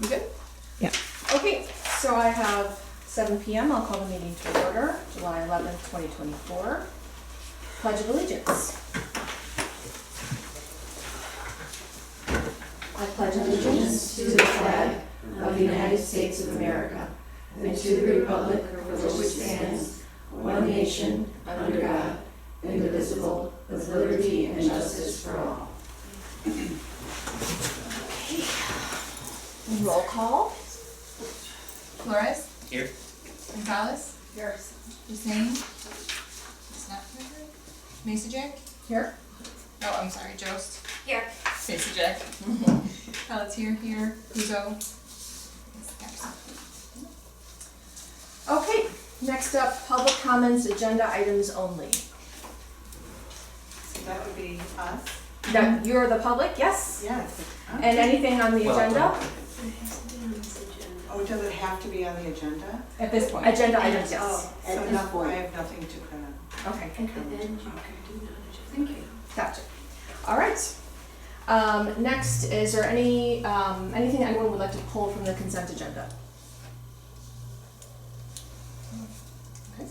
You good? Yeah. Okay, so I have 7 p.m. I'll call the meeting to order, July 11th, 2024. Pledge of Allegiance. I pledge allegiance to the flag of the United States of America and to the republic for which it stands, one nation, under God, indivisible, with liberty and justice for all. Roll call. Flores? Here. Gonzalez? Here. Hussein? It's not here. Masajek? Here. Oh, I'm sorry, Jost. Here. Masajek. Pelletier here. Uzo? Okay, next up, public comments, agenda items only. So that would be us? That you're the public, yes? Yes. And anything on the agenda? Oh, does it have to be on the agenda? At this point. Agenda items, yes. Oh, so At this no, point. I have nothing to comment. Okay, At the end, you can do that. Thank you. gotcha. All right. Next, is there anything anyone would like to pull from the consent agenda? Okay.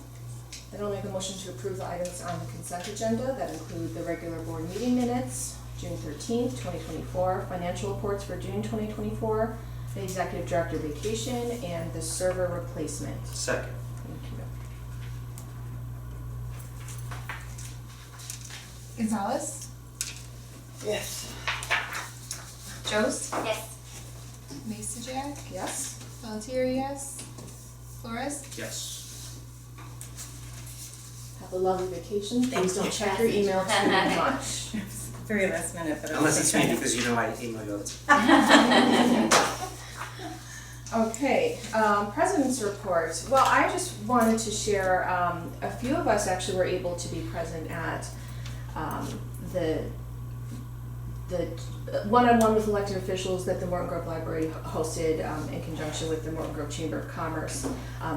Then I'll make a motion to approve the items on the consent agenda that include the regular board meeting minutes, June 13th, 2024, financial reports for June 2024, the executive director vacation, and the server replacement. Second. Thank you. Gonzalez? Yes. Jost? Yes. Masajek? Yes? Pelletier, yes. Flores? Yes. Have a lovely vacation. Thank Please don't you. check your email too much. Very last minute, but Unless it's me, because you know I email you all the time. Okay, President's report. Well, I just wanted to share, a few of us actually were able to be present at the one-on-one with elected officials that the Morton Grove Library hosted in conjunction with the Morton Grove Chamber of Commerce.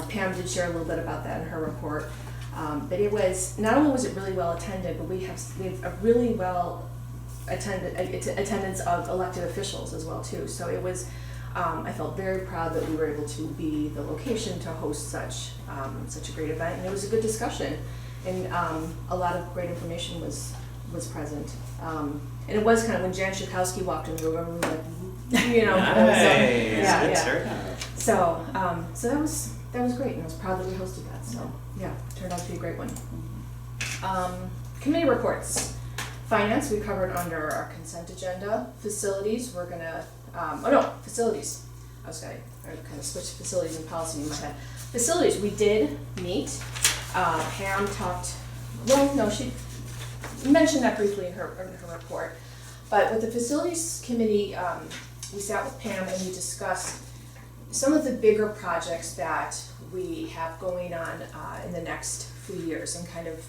Pam did share a little bit about that in her report. But it was, not only was it really well attended, but we have a really well attendance of elected officials as well too. So it was, I felt very proud that we were able to be the location to host such a great event, and it was a good discussion, and a lot of great information was present. And it was kind of when Jan Schakowsky walked in the room, we were like, you know, Nice. Good turnout. So that was great, and I was proud that we hosted that. So yeah, turned out to be a great one. Committee reports. Finance we covered under our consent agenda. Facilities we're gonna. Facilities. I kind of switched facilities and policy in my head. Facilities, we did meet. Pam talked, she mentioned that briefly in her report. But with the facilities committee, we sat with Pam and we discussed some of the bigger projects that we have going on in the next few years, and kind of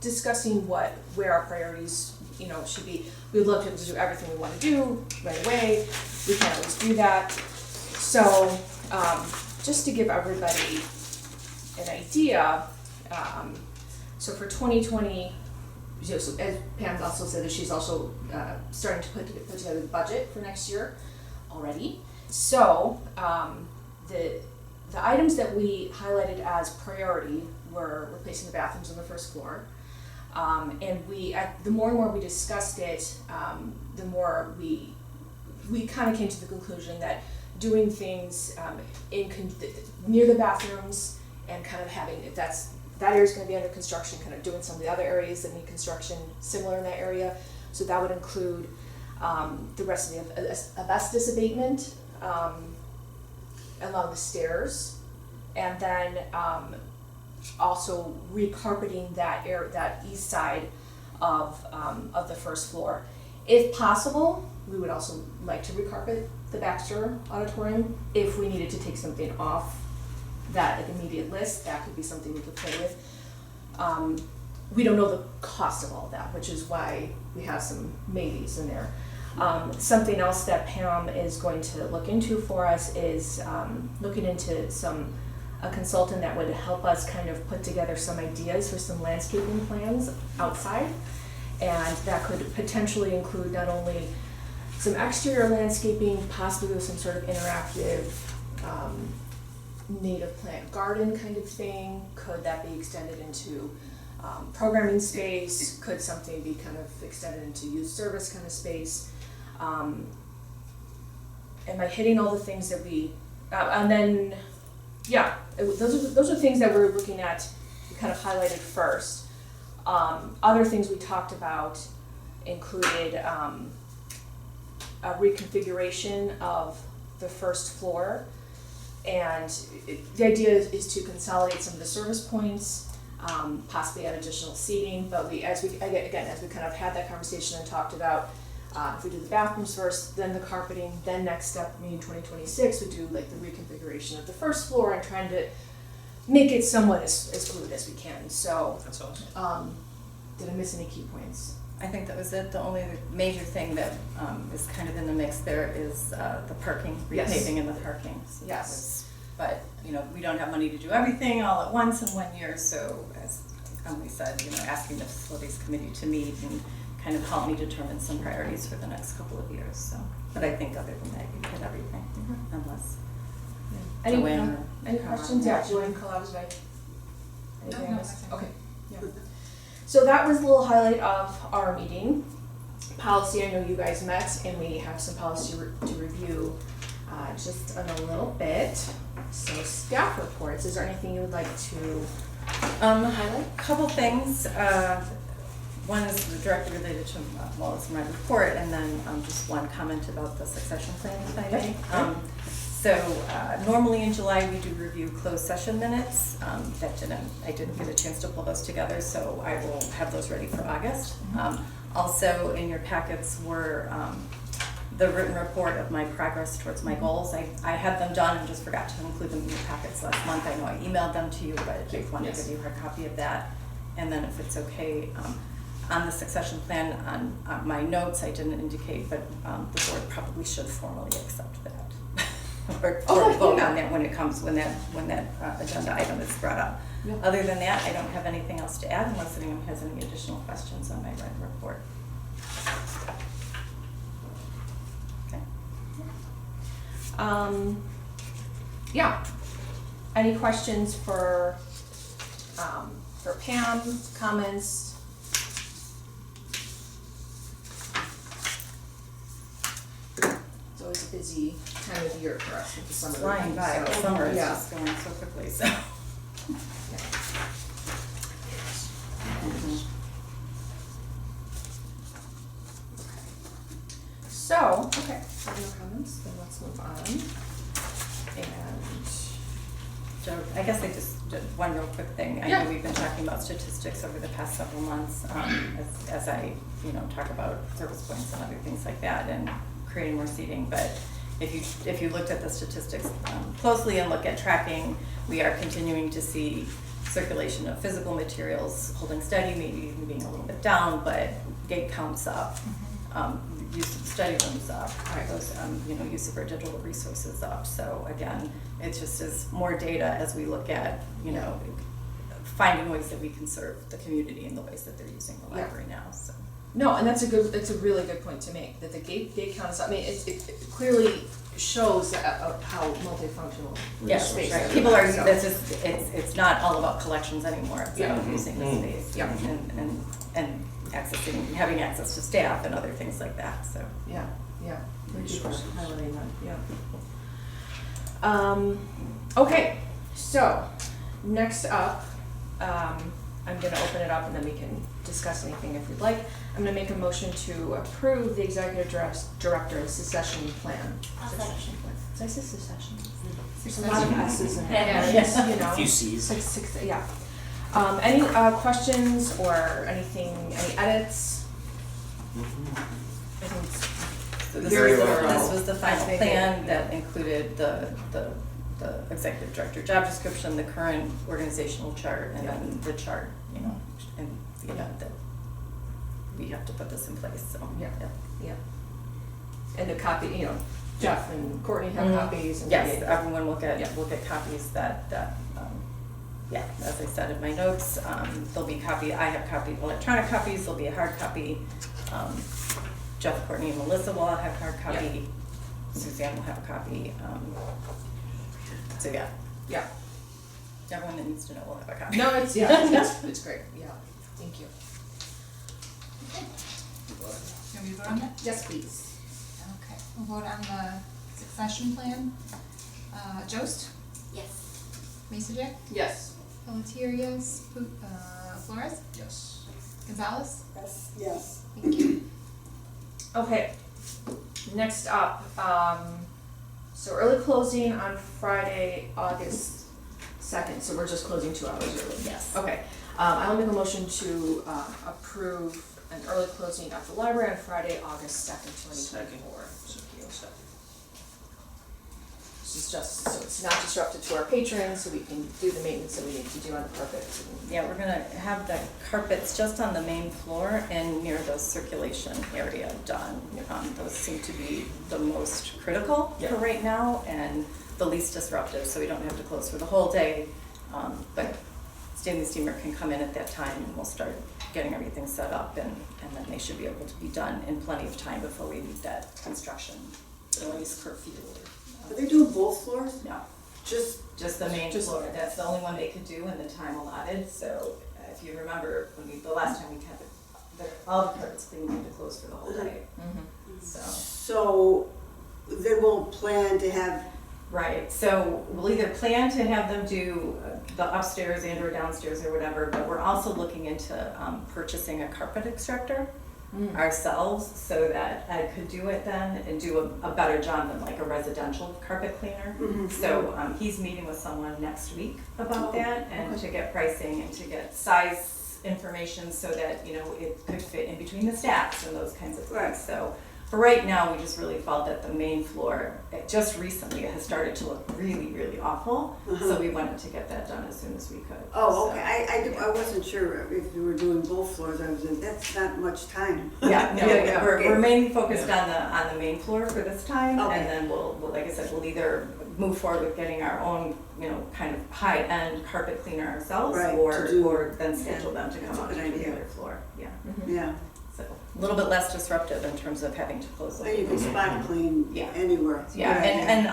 discussing where our priorities should be. We'd love to do everything we want to do right away. We can't always do that. So just to give everybody an idea, so for 2020, so as Pam also said, that she's also starting to put together the budget for next year already. So the items that we highlighted as priority were replacing the bathrooms on the first floor. And the more and more we discussed it, the more we kind of came to the conclusion that doing things near the bathrooms and kind of having, if that area's going to be under construction, kind of doing some of the other areas that need construction similar in that area. So that would include the rest of the asbestos abatement along the stairs, and then also recarpeting that east side of the first floor. If possible, we would also like to recarpet the Baxter Auditorium. If we needed to take something off that immediate list, that could be something we could play with. We don't know the cost of all of that, which is why we have some maybes in there. Something else that Pam is going to look into for us is looking into a consultant that would help us kind of put together some ideas for some landscaping plans outside. And that could potentially include not only some exterior landscaping, possibly with some sort of interactive, native plant garden kind of thing. Could that be extended into programming space? Could something be kind of extended into youth service kind of space? Am I hitting all the things that we, and then, yeah, those are things that we're looking at, we kind of highlighted first. Other things we talked about included a reconfiguration of the first floor. And the idea is to consolidate some of the service points, possibly add additional seating, but as we kind of had that conversation and talked about, if we do the bathrooms first, then the carpeting, then next step, maybe 2026, we do like the reconfiguration of the first floor and trying to make it somewhat as fluid as we can. So, That's awesome. did I miss any key points? I think that was it. The only major thing that is kind of in the mix there is the parking, Yes. repaving and the parking. So that Yes. was- But, you know, we don't have money to do everything all at once in 1 year, so as Emily said, you know, asking the facilities committee to meet and kind of help me determine some priorities for the next couple of years, so. But I think other than that, you hit everything, unless Joanne or Any Carol. questions? Yeah, Joanne, Collabs, right? Anything No, else? nothing. Okay, yeah. So that was a little highlight of our meeting. Policy, I know you guys met, and we have some policy to review just in a little bit. So staff reports, is there anything you would like to highlight? Couple things. One is directly related to, well, it's my report, and then just one comment about the succession plan that I made. Normally in July, we do review closed session minutes. I didn't get a chance to pull those together, so I will have those ready for August. Also, in your packets were the written report of my progress towards my goals. I had them done and just forgot to include them in your packets last month. I know I emailed them to you, but I wanted to give you a hard copy of that. And then if it's okay, on the succession plan, on my notes, I didn't indicate, but the board probably should formally accept that. Or vote on that when that agenda item is brought up. Yeah. Other than that, I don't have anything else to add unless anyone has any additional questions on my written report. Okay. Yeah. Any questions for Pam, comments? It's always a busy time of year for us with the summer. Flying by, so, summer is yeah. just going so quickly, so. So, okay, so no comments, then let's move on. And, So I guess I just did one real quick thing. I Yeah. know we've been talking about statistics over the past several months, as I, talk about service points and other things like that and creating more seating. But if you looked at the statistics closely and look at tracking, we are continuing to see circulation of physical materials holding steady, maybe even being a little bit down, but gate counts up. Use of the study rooms up, those, use of our digital resources up. So again, it just is more data as we look at, finding ways that we can serve the community in the ways that they're using the library now, so. no, and that's a really good point to make, that the gate count is, I mean, it clearly shows how multifunctional the Yes, space right. is. People are, So- that's just, it's not all about collections anymore, it's Yeah. about using the space Yeah. and having access to staff and other things like that, so. Yeah, yeah. Thank you for Resources. highlighting that, yeah. Okay, so, next up, I'm gonna open it up and then we can discuss anything if we'd like. I'm gonna make a motion to approve the executive director's succession plan. Succession plan. Did I say succession? There's a lot of S's in there, Yes. A few Cs. Yeah. Any questions or anything, any edits? I think it's So very thorough. this was the final I think plan it- that included the executive director job description, the current organizational chart, and then the chart, in the event that we have to put this in place, so. Yeah. Yeah. And the copy, Jeff and Courtney have copies and. Yes, everyone will get Yeah. copies that, as I said in my notes, there'll be I have electronic copies, there'll be a hard copy. Jeff, Courtney, and Melissa will have hard copy. Suzanne will have a copy. So yeah, Yeah. everyone that needs to know will have a copy. No, it's great, yeah, thank you. Can we vote on that? Yes, please. Okay, we'll vote on the succession plan. Jost, Yes. Mason, Yes. Pelletier, yes. Flores, Yes. Gonzalez, Yes. thank you. Okay, next up, so early closing on Friday, August 2nd, so we're just closing 2 hours early. Yes. Okay, I'll make a motion to approve an early closing at the library on Friday, August 2nd, 2024. This is just, so it's not disruptive to our patrons, so we can do the maintenance that we need to do on the carpets. Yeah, we're gonna have the carpets just on the main floor and near the circulation area done. Those seem to be the most critical for Yeah. right now and the least disruptive, so we don't have to close for the whole day. But Stanley Steamer can come in at that time and we'll start getting everything set up and then they should be able to be done in plenty of time before we meet that construction noise curfew. Are they doing both floors? No, Just, the main Just- floor, that's the only one they could do in the time allotted, so if you remember, the last time we had all the carpets cleaned, we had to close for the whole day, so. so they won't plan to have, Right, so we'll either plan to have them do the upstairs and or downstairs or whatever, but we're also looking into purchasing a carpet extractor ourselves so that Ed could do it then and do a better job than like a residential carpet cleaner. So he's meeting with someone next week about that and to get pricing and to get size information so that, you know, it could fit in between the stacks and those kinds of things. Right. So for right now, we just really felt that the main floor, just recently, it has started to look really, really awful. So we wanted to get that done as soon as we could. oh, So, okay, I wasn't sure if you were doing both floors, that's not much time. Yeah, no, Yeah. we're mainly focused on the main floor for this time, Okay. and then we'll, like I said, we'll either move forward with getting our own, you know, kind of high-end carpet cleaner ourselves, Right, or to do- or then schedule them to That's come a out good to the idea. other floor, yeah. Yeah, So, a little bit less disruptive in terms of having to close the and you can spot clean Yeah. anywhere. Yeah, Good idea. and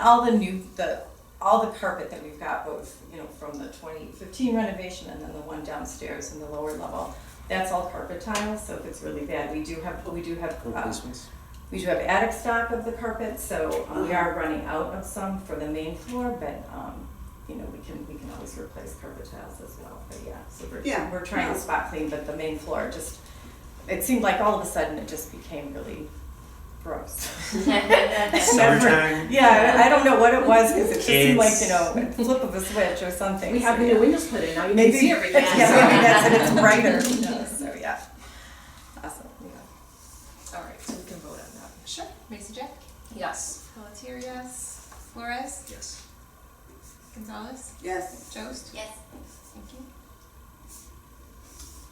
all the carpet that we've got, both, you know, from the 2015 renovation and then the one downstairs in the lower level, that's all carpet tile, so if it's really bad, we do have Replacements. we do have attic stock of the carpet, so we are running out of some for the main floor, but, you know, we can always replace carpet tiles as well, but yeah, so Yeah. we're trying to spot clean, but the main floor just, it seemed like all of a sudden it just became really gross. Summertime. Yeah, I don't know what it was, because it just seemed like, Kids. you know, a flip of a switch or something. We have so, the yeah. new windows put in, now you can Maybe, see everything. yeah, maybe that's it, it's brighter, so yeah. Awesome, yeah. All right, so we can vote on that. Sure. Mason, Yes. Pelletier, yes. Flores, Yes. Gonzalez, Yes, Jost, Yes. thank you.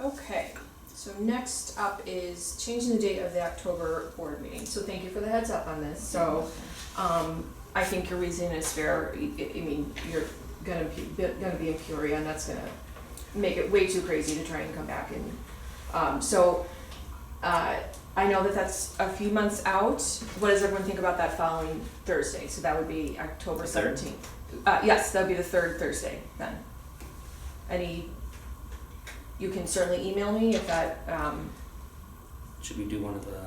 Okay, so next up is changing the date of the October board meeting. So thank you for the heads up on this. So, I think your reasoning is fair. I mean, you're gonna be in Peoria, and that's gonna make it way too crazy to try and come back and, I know that that's a few months out. What does everyone think about that following Thursday? So that would be October Third. 17th. Yes, that would be the third Thursday then. You can certainly email me if that, Should we do one of the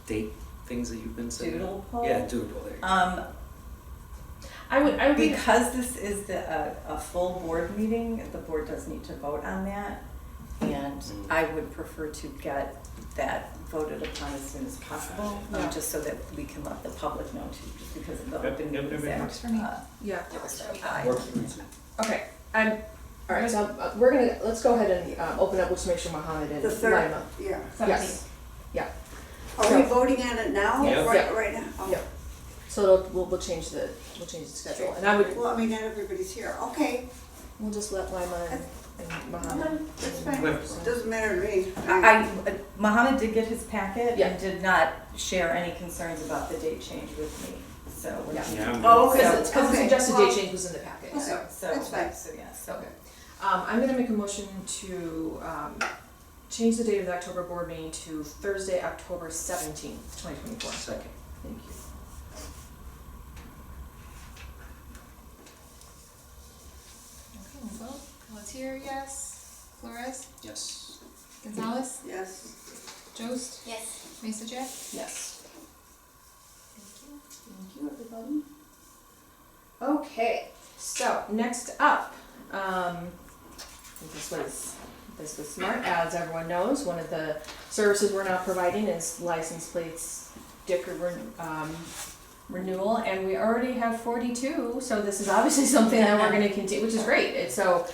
date things that you've been saying? Doodle poll? Yeah, doodle there. I would be, Because this is a full board meeting, the board does need to vote on that. And I would prefer to get that voted upon as soon as possible, Yeah. just so that we can let the public know too, just because of the Yep, open yep, meetings yep, act. Works for me. yeah. Works for me too. Okay, all right, so let's go ahead and open up, let's make sure Mohammed and the third, Lima. yeah. Yes, Are we voting on it now? Yes. Right now? Oh. Yeah. so we'll change the schedule, and I would, Well, I mean, not everybody's here, okay, we'll just let Lima and Mohammed. that's fine, Whatever. doesn't matter to me. Mohammed did get his packet Yeah. and did not share any concerns about the date change with me, so. we're- Yeah. Yeah, I'm Oh, good. okay. Because the suggested date change was in the packet, so. So, That's fine. so, yeah, so. Okay. I'm gonna make a motion to, change the date of the October board meeting to Thursday, October 17th, 2024. Second. Thank you. Okay, we'll vote. Pelletier, yes. Flores, Yes. Gonzalez, Yes. Jost, Yes. Mesa J. Yes. Thank you. Thank you, everybody. Okay, so next up, this was smart. As everyone knows, one of the services we're now providing is license plates sticker renewal, and we already have 42. So this is obviously something that we're going to continue, which is great. It's so.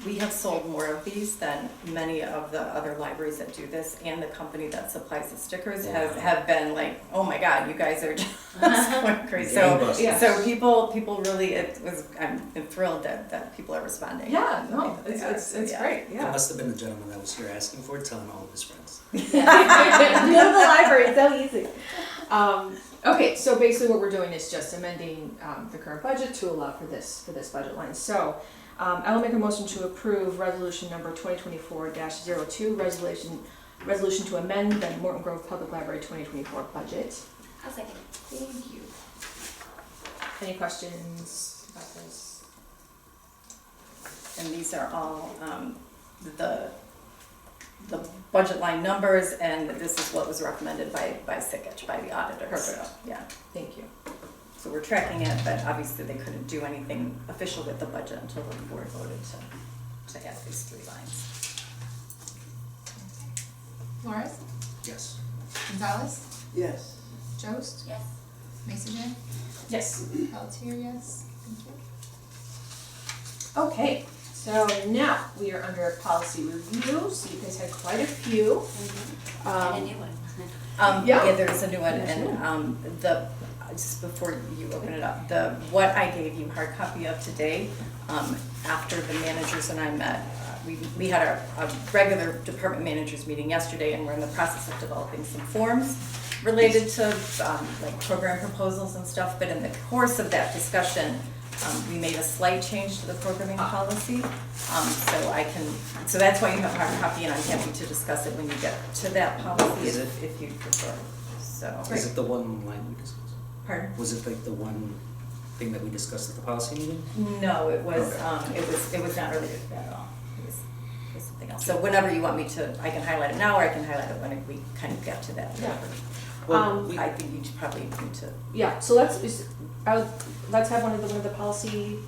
We have sold more of these than many of the other libraries that do this, and the company that supplies the stickers have been like, oh my God, you guys are just going crazy. Yeah. So people really, I'm thrilled that people are responding. Yeah, no, They are, it's yeah. great. It Yeah. must have been the gentleman that was here asking for it, telling all of his friends. Go to the library, it's so easy. Okay, so basically what we're doing is just amending the current budget to allow for this budget line. So I will make a motion to approve resolution number 2024-02, resolution to amend the Morton Grove Public Library 2024 budget. I'll second. Thank you. Any questions about this? And these are all the budget line numbers, and this is what was recommended by SICK, by the auditors. Perfect. So, yeah. Thank you. So we're tracking it, but obviously they couldn't do anything official with the budget until the board voted to add these 3 lines. Flores, Yes. Gonzalez, Yes. Jost, Yes. Mesa J. Yes. Pelletier, yes. Thank you. Okay, so now we are under policy review, so you guys had quite a few. And a new one. Yeah. There is a new one, There's a new and just before you open it up, what I gave you hard copy of today, after the managers and I met, we had a regular department managers meeting yesterday, and we're in the process of developing some forms related to like program proposals and stuff, but in the course of that discussion, we made a slight change to the programming policy, so that's why you have a hard copy, and I'm happy to discuss it when you get to that policy Is it? if you prefer, so. Is it the one line we discussed? Pardon? Was it like the one thing that we discussed at the policy meeting? No, it was, Okay. it was not related to that at all. It was something else. So whenever you want me to, I can highlight it now, or I can highlight it when we kind of get to that. Yeah. Well, I think you probably need to. Yeah, so let's have one of the policy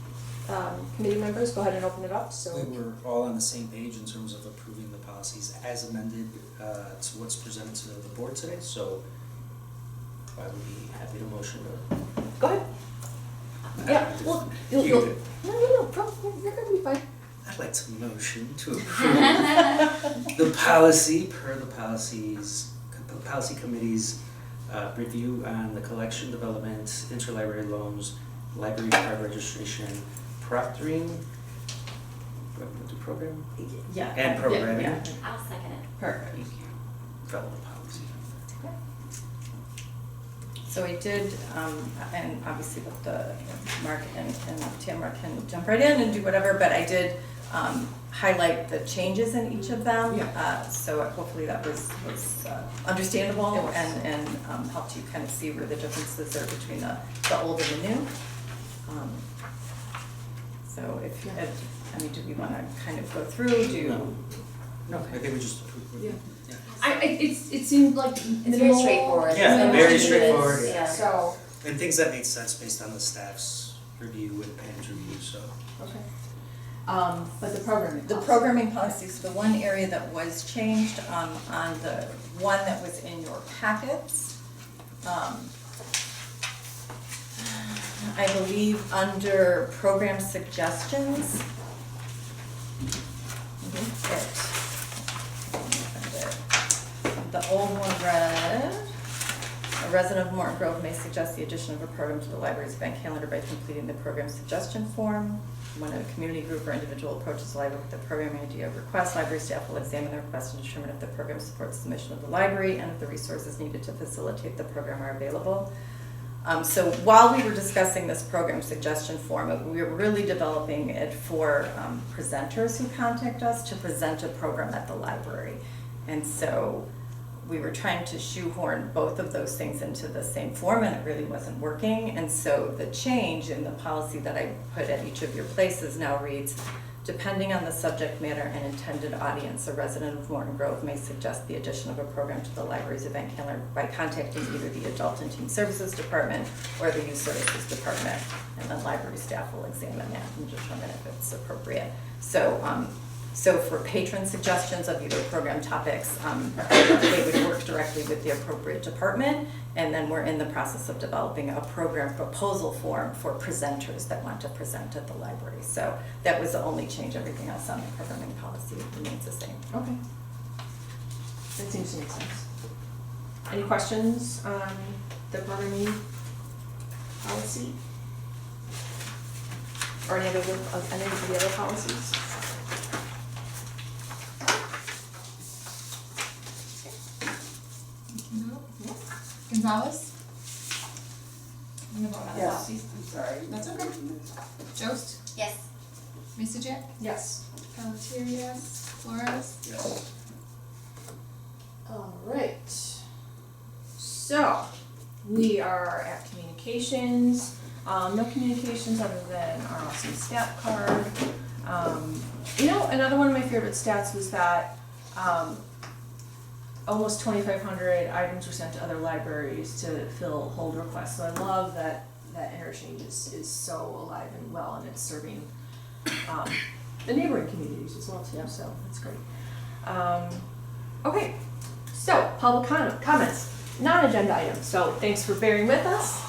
committee members go ahead and open it up, so. we were all on the same page in terms of approving the policies as amended to what's presented to the board today, so I would be happy to motion to. Go ahead. Yeah, well, you'll, You you'll, do. no, go, you're gonna be fine. I'd like to motion to approve the policy per the policy committee's review on the collection, development, interlibrary loans, library card registration, proctoring, program, Yeah. and programming. Yeah. I'll second it. Perfect. Relevant policy. So I did, and obviously with the, Mark and Tamara can jump right in and do whatever, but I did highlight the changes in each of them. Yeah. So hopefully that was understandable It was. and helped you kind of see where the differences are between the old and the new. So if, Yeah. I mean, do we want to kind of go through, No, I think we just approved. Yeah. It seemed like It's very minimal. straightforward. Yeah, There's no very changes. straightforward, Yeah. So, And things that made sense based on the staff's review and Pam's review, so. okay. But the programming. The policy. programming policies, the one area that was changed, on the one that was in your packets, I believe under program suggestions, the old one read, a resident of Morton Grove may suggest the addition of a program to the library's event calendar by completing the program suggestion form. When a community group or individual approaches the library with a programming idea or request, library staff will examine the request and determine if the program supports the mission of the library and if the resources needed to facilitate the program are available. So while we were discussing this program suggestion form, we were really developing it for presenters who contact us to present a program at the library. And so we were trying to shoehorn both of those things into the same form, and it really wasn't working. And so the change in the policy that I put at each of your places now reads, depending on the subject matter and intended audience, a resident of Morton Grove may suggest the addition of a program to the library's event calendar by contacting either the Adult and Teen Services Department or the Youth Services Department, and then library staff will examine that and determine if it's appropriate. So for patron suggestions of either program topics, they would work directly with the appropriate department, and then we're in the process of developing a program proposal form for presenters that want to present at the library. So that was the only change. Everything else on the programming policy remains the same. Okay. That seems to make sense. Any questions on the programming policy? Or any of the other policies? Gonzalez? I'm gonna vote on the Yes, policies. I'm sorry. That's okay. Jost? Yes. Mr. Yes. Pelletier, yes. Flores? Yes. All right. So, we are at communications. No communications other than our awesome stat card. Another one of my favorite stats was that almost 2,500 items were sent to other libraries to fill hold requests. So I love that interchange is so alive and well, and it's serving the neighboring communities as well too. So that's great. Okay, so public comments, non-agenda items. So thanks for bearing with us.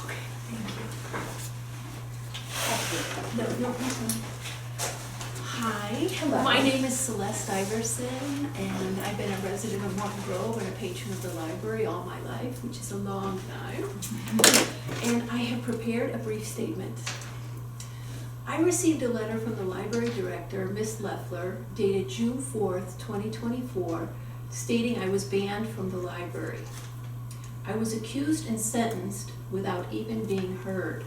Hi, Hello. my name is Celeste Iverson, and I've been a resident of Morton Grove and a patron of the library all my life, which is a long time. And I have prepared a brief statement. I received a letter from the library director, Miss Leffler, dated June 4th, 2024, stating I was banned from the library. I was accused and sentenced without even being heard.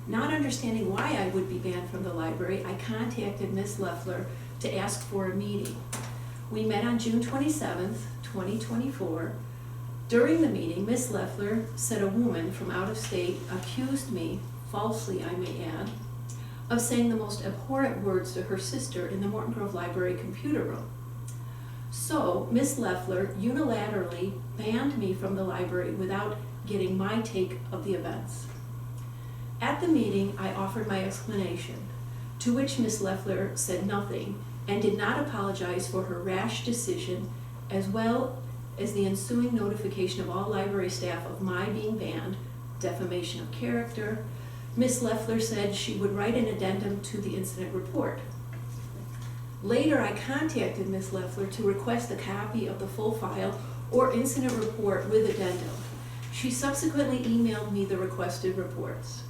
Not understanding why I would be banned from the library, I contacted Miss Leffler to ask for a meeting. We met on June 27th, 2024. During the meeting, Miss Leffler said a woman from out of state accused me, falsely I may add, of saying the most abhorrent words to her sister in the Morton Grove Library computer room. So, Miss Leffler unilaterally banned me from the library without getting my take of the events. At the meeting, I offered my explanation, to which Miss Leffler said nothing and did not apologize for her rash decision, as well as the ensuing notification of all library staff of my being banned, defamation of character. Miss Leffler said she would write an addendum to the incident report. Later, I contacted Miss Leffler to request a copy of the full file or incident report with addendum. She subsequently emailed me the requested reports.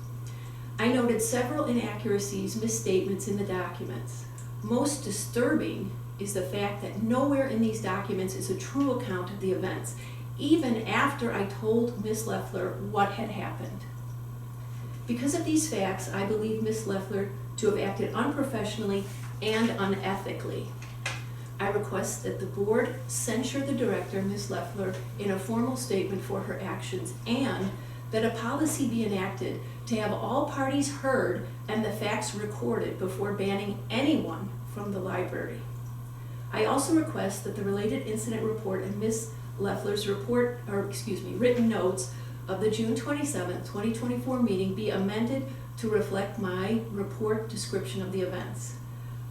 I noted several inaccuracies, misstatements in the documents. Most disturbing is the fact that nowhere in these documents is a true account of the events, even after I told Miss Leffler what had happened. Because of these facts, I believe Miss Leffler to have acted unprofessionally and unethically. I request that the board censure the director, Miss Leffler, in a formal statement for her actions, and that a policy be enacted to have all parties heard and the facts recorded before banning anyone from the library. I also request that the related incident report and Ms. Leffler's written notes of the June 27, 2024 meeting be amended to reflect my report description of the events.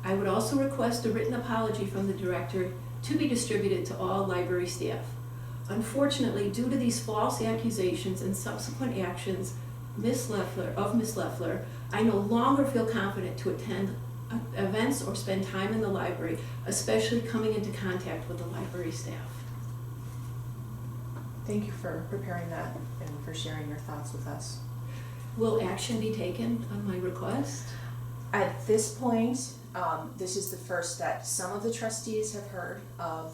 I would also request a written apology from the director to be distributed to all library staff. Unfortunately, due to these false accusations and subsequent actions Miss Leffler, I no longer feel confident to attend events or spend time in the library, especially coming into contact with the library staff. Thank you for preparing that and for sharing your thoughts with us. Will action be taken on my request? At this point, this is the first that some of the trustees have heard of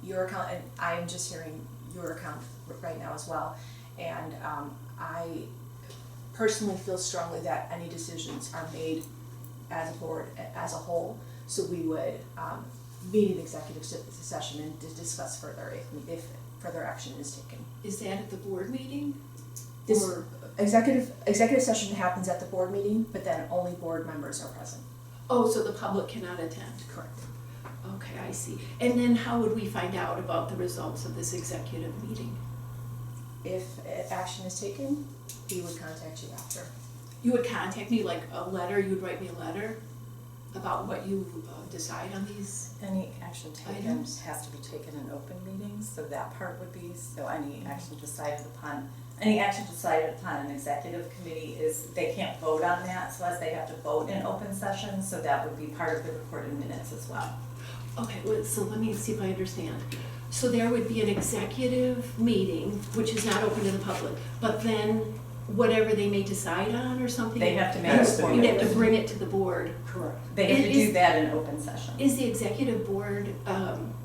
your account, and I am just hearing your account right now as well. And I personally feel strongly that any decisions are made as a board, as a whole. So we would meet in executive session and discuss further if further action is taken. Is that at the board meeting? This Or- executive session happens at the board meeting, but then only board members are present. Oh, so the public cannot attend? Correct. Okay, I see. And then how would we find out about the results of this executive meeting? If action is taken, we would contact you after. You would contact me, like a letter, you would write me a letter about what you decide on these? Any action taken Items? has to be taken in open meetings, so that part would be, so any action decided upon an executive committee is, they can't vote on that, so as they have to vote in open session, so that would be part of the recorded minutes as well. Okay, well, so let me see if I understand. So there would be an executive meeting, which is not open to the public, but then whatever they may decide on or something? They have to make Has a to be. You'd formal, have to bring it to the board. Correct. they have to Is- do that in open session. Is the executive board,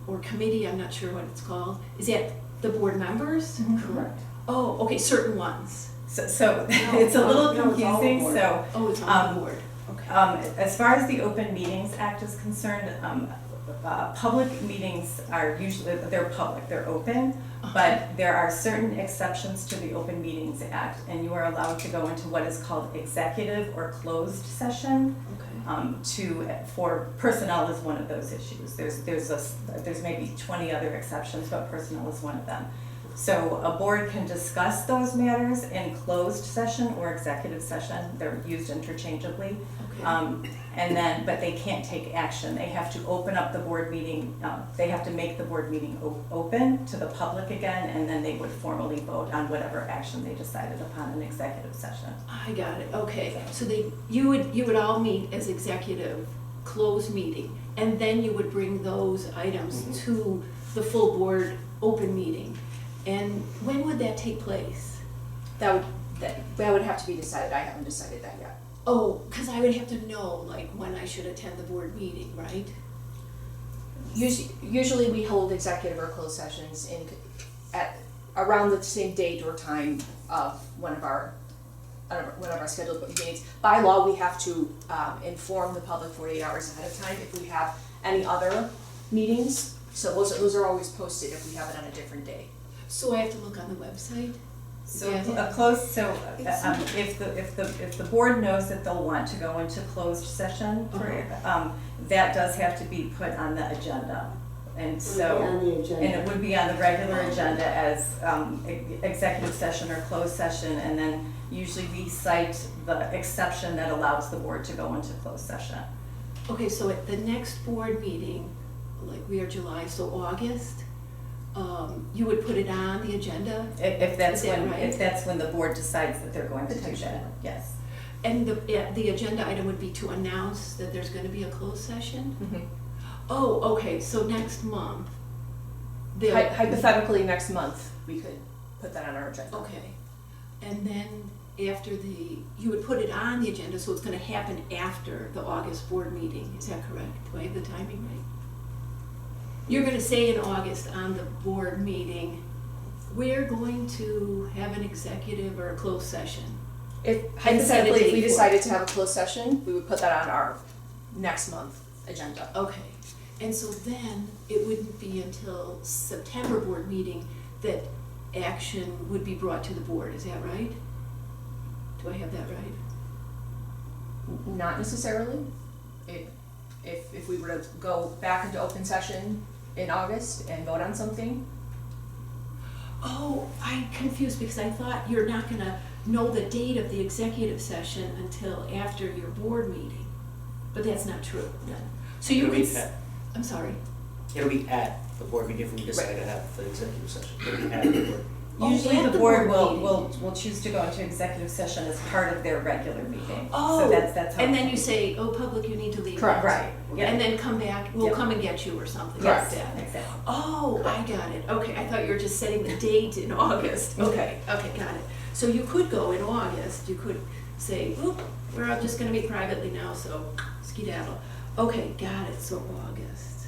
or committee, I'm not sure what it's called, is that the board members? Correct. Oh, okay, certain ones. So it's a little no, it's all confusing, board. so, Oh, it's on the board, okay. as far as the Open Meetings Act is concerned, public meetings are usually, they're public, they're open, but there are certain exceptions to the Open Meetings Act, and you are allowed to go into what is called executive or closed session. Okay. For personnel is one of those issues. There's maybe 20 other exceptions, but personnel is one of them. So a board can discuss those matters in closed session or executive session. They're used interchangeably. Okay. But they can't take action. They have to open up the board meeting, they have to make the board meeting open to the public again, and then they would formally vote on whatever action they decided upon in executive session. I got it, okay. So you would all meet as executive, closed meeting, and then you would bring those items to the full board open meeting. And when would that take place? That would have to be decided. I haven't decided that yet. Oh, because I would have to know, like, when I should attend the board meeting, right? Usually we hold executive or closed sessions at around the same date or time of one of our scheduled meetings. By law, we have to inform the public 48 hours ahead of time if we have any other meetings. So those are always posted if we have it on a different day. So I have to look on the website? So Yeah. if the board knows that they'll want to go into closed session, that does have to be put on the agenda. And so, On the and agenda. it would be on the regular agenda as executive session or closed session, and then usually we cite the exception that allows the board to go into closed session. Okay, so at the next board meeting, like we are July, so August, you would put it on the agenda? If that's Is that when, right? if that's when the board decides that they're going to do Potentially. that, yes. And the agenda item would be to announce that there's gonna be a closed session? Oh, okay, so next month. Hypothetically, next month, we could put that on our agenda. Okay, and then after you would put it on the agenda, so it's gonna happen after the August board meeting, is that correct? Do I have the timing right? You're gonna say in August on the board meeting, we're going to have an executive or a closed session. If And set a hypothetically, if date we for it. decided to have a closed session, we would put that on our next month agenda. Okay, and so then it wouldn't be until September board meeting that action would be brought to the board, is that right? Do I have that right? Not necessarily. If we were to go back into open session in August and vote on something, Oh, I'm confused because I thought you're not gonna know the date of the executive session until after your board meeting. But that's not true then. So you It'll be could, I'm sorry. It'll be at the board meeting if we decide to have the executive session. It'll be at the board. Oh, Usually at the the board board will choose to go into executive session as part of their regular meeting. Oh, So that's how. and then you say, oh, public, you need to leave. Correct. Right, yeah. And then come back, we'll Yeah. come and get you or something Yes, like that. exactly. Oh, I got it. Okay, I thought you were just setting the date in August. Okay, got it. So you could go in August, you could say, oop, we're all just gonna meet privately now, so skedaddle. Okay, got it, so August,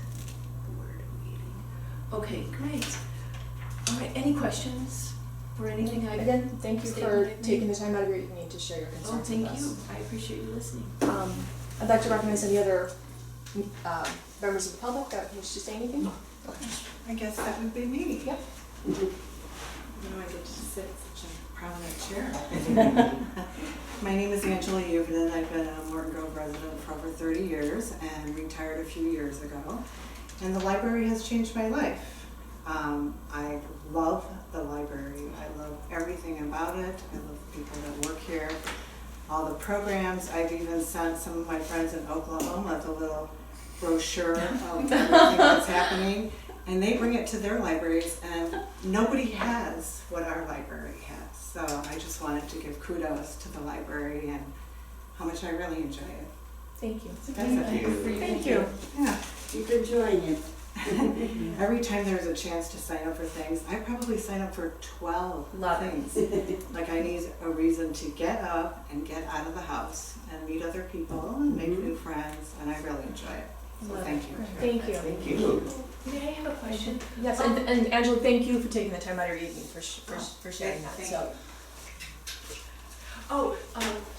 board meeting. Okay, great. All right, any questions? for anything I've. Again, thank you for statement I've taking made. the time out of your evening to share your Oh, concerns thank with us. you. I appreciate you listening. I'd like to recognize any other members of the public that wish to say anything. Okay. I guess that would be me. Yep. I get to sit such a prominent chair. My name is Angela Uvanen. I've been a Morton Grove resident for over 30 years and retired a few years ago. And the library has changed my life. I love the library. I love everything about it. I love the people that work here, all the programs. I've even sent some of my friends in Oklahoma the little brochure of everything that's happening. And they bring it to their libraries, and nobody has what our library has. So I just wanted to give kudos to the library and how much I really enjoy it. Thank you. That's it. Thank you. Yeah. Keep enjoying it. Every time there's a chance to sign up for things, I probably sign up for 12 Love it. things. Like I need a reason to get up and get out of the house and meet other people and make new friends, and I really enjoy it. So Love thank it. you. Thank you. Thank you. May I have a question? Yes, and Angela, thank you for taking the time out of your evening for sharing that. Thank So, Oh,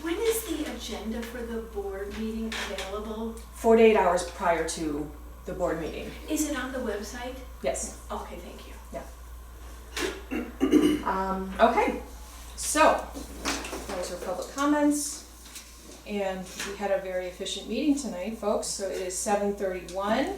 when is the agenda for the board meeting available? 48 hours prior to the board meeting. Is it on the website? Yes. Okay, thank you. Okay, so those are public comments, and we had a very efficient meeting tonight, folks. So it is 7:31.